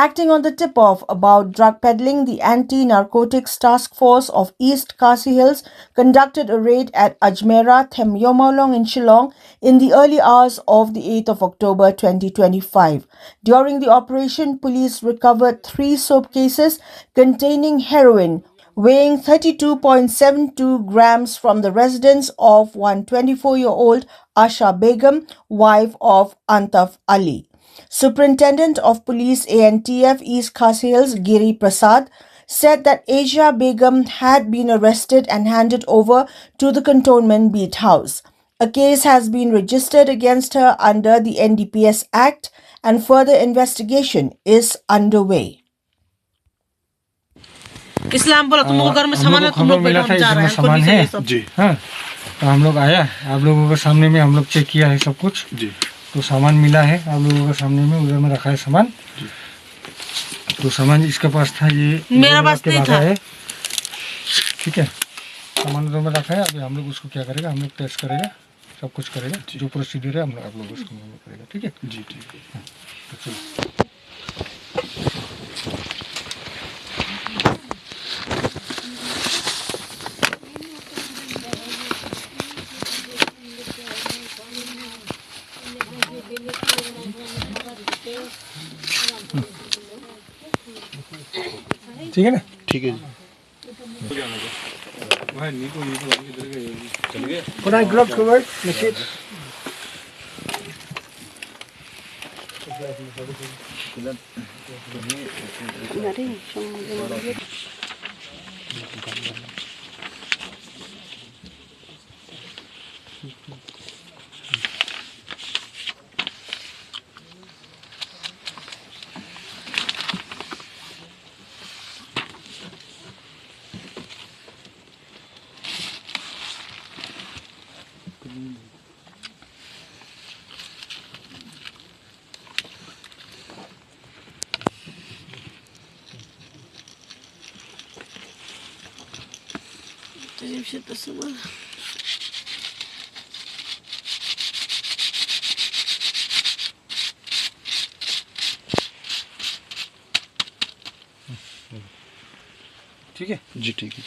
Acting on the tip-off about drug peddling, the Anti-Narcotics Task Force of East Khasi Hills conducted a raid at Ajmera, Īewmawlong in Shillong in the early hours of the 8th of October 2025. During the operation, police recovered 3 soap cases containing heroin, weighing 32.72 grams from the residence of one 24-year-old Asha Begum, wife of Antf Ali. Superintendent of Police Antf East Khasi Hills Giri Prasad said that Asia Begum had been arrested and handed over to the Cantonment Beat House. A case has been registered against her under the NDPS Act and further investigation is underway. इस्लाम बोला तुम लोग घर में सामान है, तुम लोग मिला था जा रहे हैं सामान है जी। हाँ, तो हम लोग आया, आप लोगों के सामने में हम लोग चेक किया है सब कुछ जी। तो सामान मिला है आप लोगों के सामने में, उधर में रखा है सामान जी। तो सामान इसके पास था, ये मेरा पास नहीं था है, ठीक है। सामान उधर में रखा है, अभी हम लोग उसको क्या करेगा, हम लोग टेस्ट करेगा, सब कुछ करेगा, जो प्रोसीजर है हम लोग आप लोग उसको करेगा, ठीक है जी, ठीक है। ठीक है ना, ठीक है जी। ग्लव्स को भाई ठीक है जी, ठीक है।